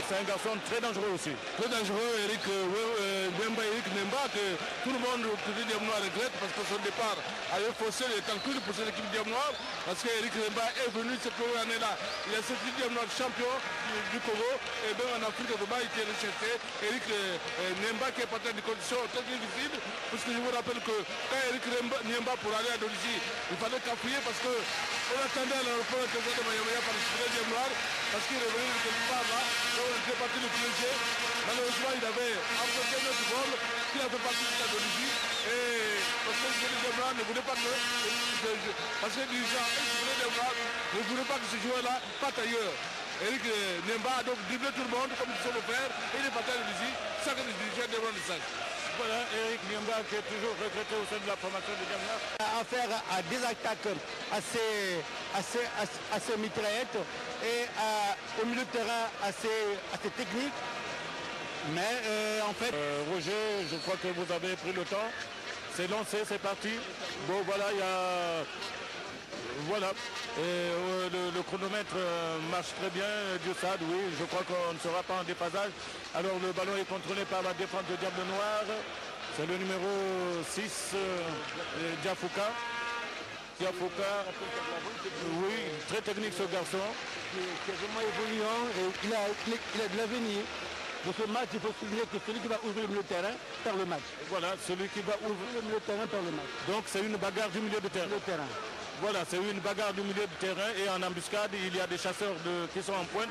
c'est un garçon très dangereux aussi. Très dangereux, Eric Nemba, que tout le monde du Diable Noir regrette parce que son départ avait faussé les calculs pour cette équipe Diable Noir, parce qu'Eric Nemba est venu cette année-là. Il a cette équipe Diable Noir champion du Congo, et bien en Afrique, il était recherché. Eric Nemba qui est parti dans des conditions très difficiles, parce que je vous rappelle que quand Eric Nemba pour aller à Dolisie, il fallait qu'appuyer parce qu'on attendait à l'aéroport international de Mayamaya par le Diable Noir, parce qu'il est venu de quelque part là, donc on était parti le piéger. Malheureusement, il avait emprunté notre vol, qu'il a fait partie de la Dolisie, et parce que le Diable Noir ne voulait pas que, parce que les dirigeants ne voulaient pas que ce joueur-là parte ailleurs. Eric Nemba a donc dribblé tout le monde comme il faut le faire, et il est parti à la Dolisie sans que les dirigeants dévoilent le sac. Voilà, Eric Nemba qui est toujours regretté au sein de la formation de Diamna. Affaire à des attaques assez mitraillettes et au milieu de terrain assez technique. Mais en fait... Roger, je crois que vous avez pris le temps. C'est lancé, c'est parti. Bon voilà, il y a... Voilà, et le chronomètre marche très bien, Diosad, oui, je crois qu'on ne sera pas en déphasage. Alors le ballon est contrôlé par la défense de Diable Noir, c'est le numéro 6, Diafouka. Diafouka, oui, très technique ce garçon. Qui est vraiment évoluant et il a de l'avenir. Pour ce match, il faut souligner que celui qui va ouvrir le milieu de terrain perd le match. Voilà, celui qui va ouvrir le milieu de terrain perd le match. Donc c'est une bagarre du milieu de terrain. Voilà, c'est une bagarre du milieu de terrain et en embuscade, il y a des chasseurs qui sont en pointe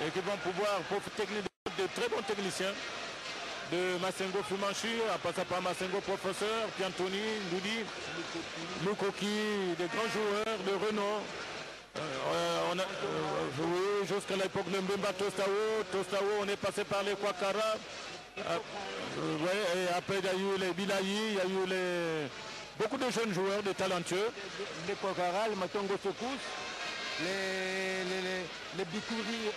et qui vont pouvoir profiter de très bons techniciens. De Massengo Fumanchi, à passer par Massengo Professeur, Piantoni, Ndoudi, Lukoki, des grands joueurs de renom. Oui, jusqu'à l'époque de Mbemba Tostao, on est passé par les Kwakara. Et après, il y a eu les Bilayi, il y a eu beaucoup de jeunes joueurs, de talentueux. Les Kwakara, les Matongo Sokous, les Bikouri.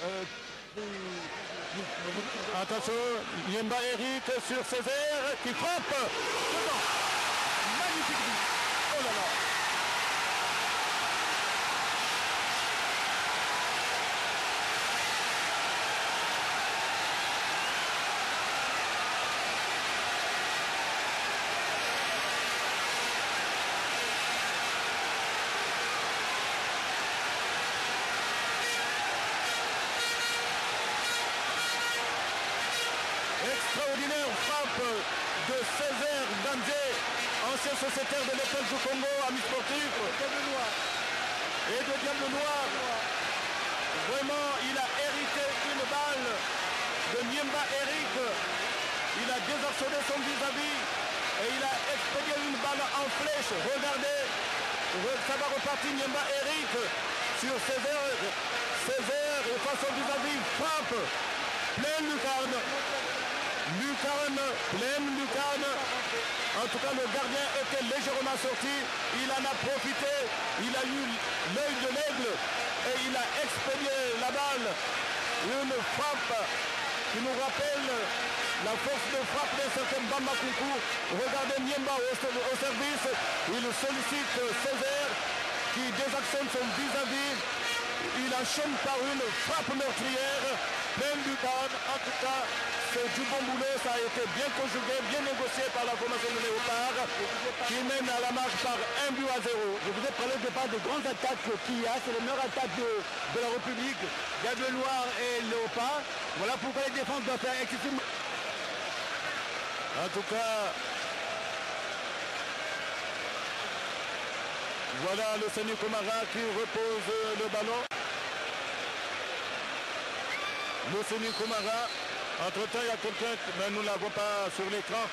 Attention, Yemba Eric sur Césaire qui frappe. Magnifique but. Oh là là. Extraordinaire frappe de Césaire Danzé, ancien sociétaire de l'école du Congo, ami sportif. Et de Diable Noir. Vraiment, il a hérité une balle de Niemba Eric. Il a désarçonné son vis-à-vis et il a expédié une balle en flèche. Regardez, ça va repartir Niemba Eric sur Césaire. Césaire, et face au vis-à-vis, frappe. Pleine lucarne. Pleine lucarne. En tout cas, le gardien était légèrement sorti. Il en a profité. Il a eu l'œil de l'aigle et il a expédié la balle. Une frappe qui nous rappelle la force de frappe d'un certain Bamba Koukou. Regardez Niemba au service. Il sollicite Césaire qui désactionne son vis-à-vis. Il enchaîne par une frappe meurtrière. Pleine lucarne. En tout cas, c'est du bon boulot, ça a été bien conjugué, bien négocié par la formation de Léopard, qui mène à la marche par 1-0. Je vous ai parlé de pas de grandes attaques qu'il y a, c'est les meilleures attaques de la République, Diable Noir et Léopard. Voilà pourquoi les défenses doivent faire excessivement. En tout cas, voilà le Seigneur Komara qui repose le ballon. Le Seigneur Komara. Entre-temps, il y a quelqu'un, mais nous ne l'avons pas sur l'écran.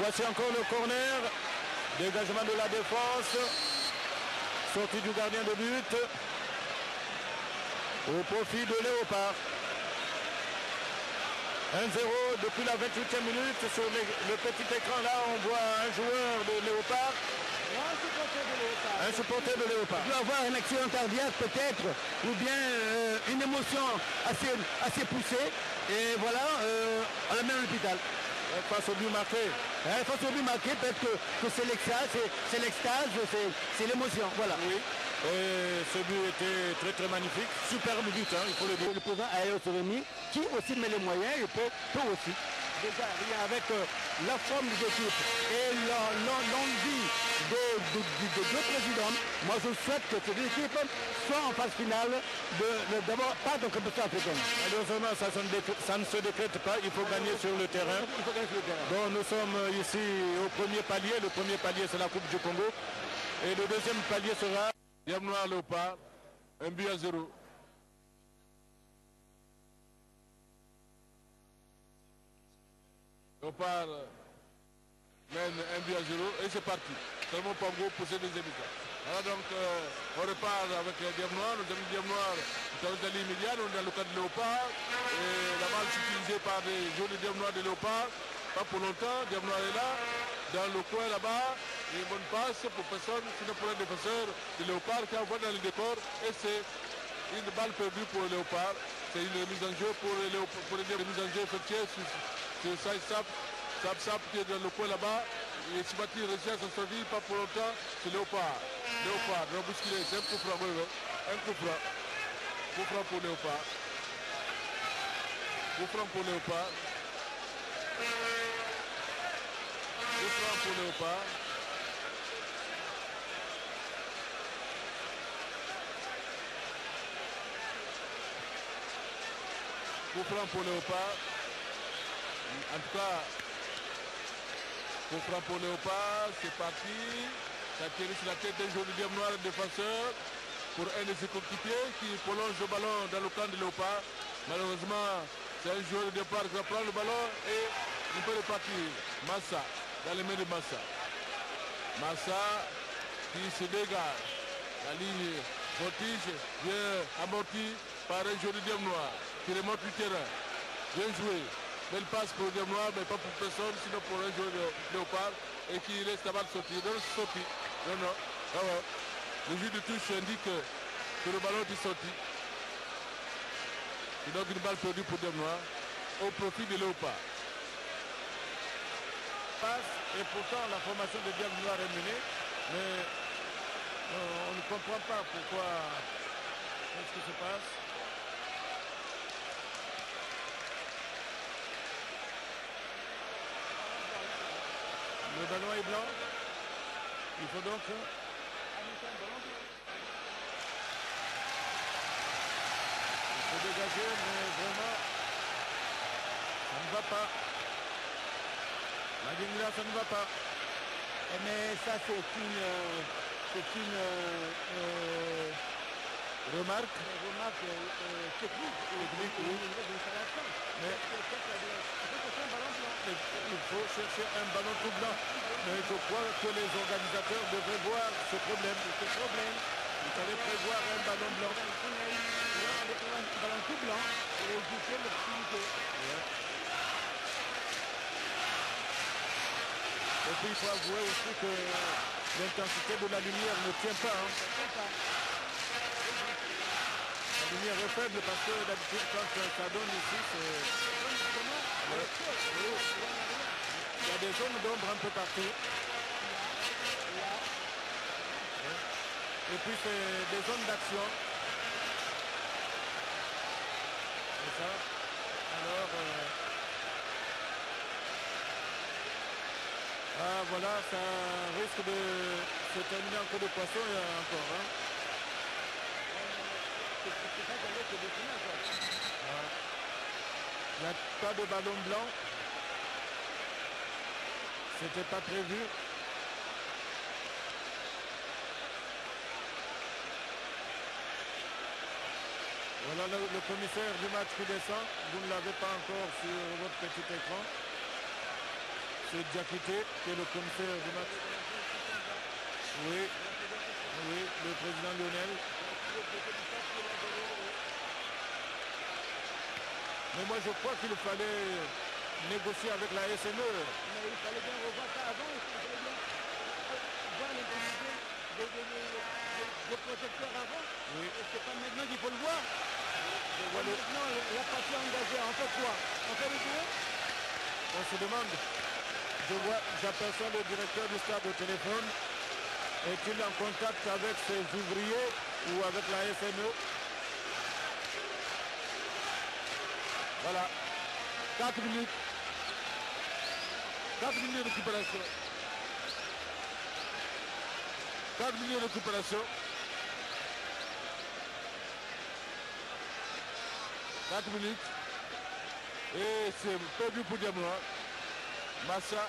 Voici encore le corner. Dégagement de la défense. Sortie du gardien de but. Au profit de Léopard. 1-0 depuis la 28e minute. Sur le petit écran là, on voit un joueur de Léopard. Un supporter de Léopard. Il doit avoir un accident cardiaque peut-être, ou bien une émotion assez poussée. Et voilà, on l'amène à l'hôpital. Face au but marqué. Face au but marqué, peut-être que c'est l'extase, c'est l'émotion. Voilà. Oui. Et ce but était très très magnifique, superbe but, hein, il faut le dire. Le président Ayo Soremi, qui aussi met les moyens, et peut aussi. Déjà, avec la forme des équipes et l'envie des deux présidents, moi je souhaite que ces deux équipes soient en phase finale d'abord pas de compétition africaine. Malheureusement, ça ne se décrète pas, il faut gagner sur le terrain. Il faut gagner sur le terrain. Donc nous sommes ici au premier palier. Le premier palier c'est la Coupe du Congo. Et le deuxième palier sera Diable Noir Léopard, 1 but à 0. Léopard mène 1 but à 0 et c'est parti. Seulement Pango pour ses deuxième mi-temps. Voilà donc on repart avec les Diable Noir. Nos amis Diable Noir, nous avons d'aller immédiat, on est dans le cas de Léopard. Et la balle est utilisée par des joueurs de Diable Noir de Léopard. Pas pour longtemps, Diable Noir est là. Dans le coin là-bas, une bonne passe pour personne, sinon pour un défenseur de Léopard qui envoie dans le décor. Et c'est une balle perdue pour Léopard. C'est une mise en jeu pour les mises en jeu effectuées sur Sap qui est dans le coin là-bas. Et Sibati réussit à s'en sortir, pas pour longtemps, c'est Léopard. Léopard, bousculé, c'est un coup franc, un coup franc. Coup franc pour Léopard. Coup franc pour Léopard. Coup franc pour Léopard. Coup franc pour Léopard. En tout cas, coup franc pour Léopard, c'est parti. Ça atterrit sur la tête d'un joueur du Diable Noir, défenseur, pour un de ses coéquipiers qui prolonge le ballon dans le camp de Léopard. Malheureusement, c'est un joueur de départ qui va prendre le ballon et il peut repartir. Massa, dans les mains de Massa. Massa qui se dégage. La ligne voltige bien amortie par un joueur du Diable Noir qui remonte du terrain. Bien joué. Belle passe pour le Diable Noir, mais pas pour personne, sinon pour un joueur de Léopard et qui laisse la balle sortir. Non, sorti. Non. Ah ouais. Le jeu de touche indique que le ballon est sorti. Et donc une balle perdue pour Diable Noir au profit de Léopard. Passe et pourtant la formation de Diable Noir est menée, mais on ne comprend pas pourquoi. Qu'est-ce qui se passe? Le ballon est blanc. Il faut donc dégager, mais vraiment ça ne va pas. La ligne là, ça ne va pas. Mais ça c'est une Remarque technique. Oui. Mais il faut chercher un ballon tout blanc. Mais je crois que les organisateurs devraient voir ce problème. Il fallait prévoir un ballon blanc. Un ballon tout blanc pour éviter l'obscurité. Et puis il faut avouer aussi que l'intensité de la lumière ne tient pas. Hein. La lumière est faible parce que d'habitude quand ça donne ici, c'est... Il y a des zones d'ombre un peu partout. Et puis c'est des zones d'action. C'est ça. Alors... Ah voilà, ça risque de se terminer en coup de poisson et encore. Hein. Il n'y a pas de ballon blanc. C'était pas prévu. Voilà le commissaire du match qui descend. Vous ne l'avez pas encore sur votre petit écran. C'est Diakité qui est le commissaire du match. Oui, le président Lionel. Mais moi je crois qu'il fallait négocier avec la SNE. Mais il fallait bien revoir ça avant. Il fallait bien voir l'intensité des protecteurs avant. Oui. C'est pas maintenant qu'il faut le voir. Maintenant, la partie engagée, on fait quoi? On fait le tour? On se demande. J'aperçois le directeur du stade au téléphone. Est-il en contact avec ses ouvriers ou avec la FNE? Voilà. 4 minutes. 4 minutes de récupération. 4 minutes de récupération. 4 minutes. Et c'est perdu pour Diamnois. Massa,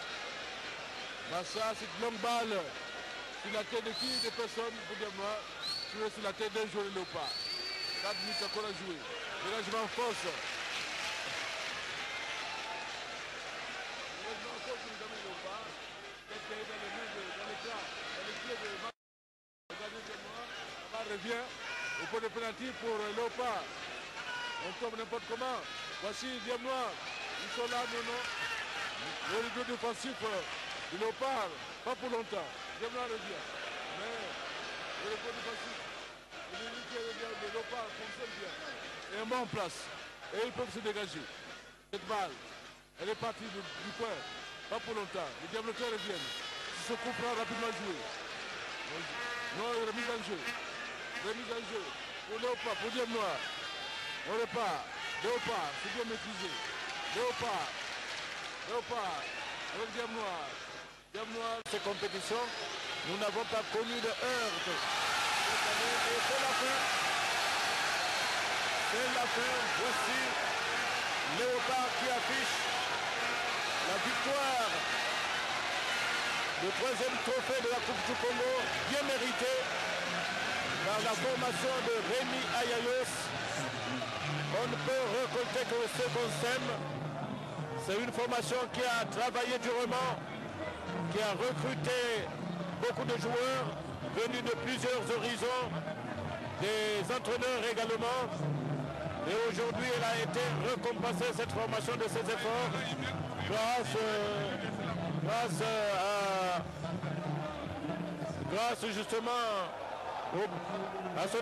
c'est une longue balle sur la tête de qui? De personne pour Diamnois. Sur la tête d'un joueur de Léopard. 4 minutes encore à jouer. Dégagement en force. Dégagement en force pour les amis Léopard. Quelqu'un est dans les mains dans l'écran. Dans les pieds de le gardien Diamnois. La balle revient au point de pénalty pour Léopard. On tombe n'importe comment. Voici Diamnois. Ils sont là, non. Le rideau défensif de Léopard. Pas pour longtemps. Diamnois revient. Mais le rideau défensif de Léopard fonctionne bien. Et un bon en place. Et ils peuvent se dégager. Cette balle, elle est partie du coin. Pas pour longtemps. Les Diabloteurs reviennent. Si ce coup prend rapidement joué. Non, remise en jeu. Remise en jeu. Pour Léopard, pour Diamnois. On repart. Léopard, c'est bien maîtrisé. Léopard. Avec Diamnois. Ces compétitions, nous n'avons pas connu de heurts. Et c'est la fin. C'est la fin. Voici Léopard qui affiche la victoire. Le 3e trophée de la Coupe du Congo, bien mérité par la formation de Rémi Ayayos. On ne peut récolter que ce qu'on sème. C'est une formation qui a travaillé durement, qui a recruté beaucoup de joueurs venus de plusieurs horizons, des entraîneurs également. Et aujourd'hui, elle a été récompensée, cette formation, de ses efforts grâce justement à ce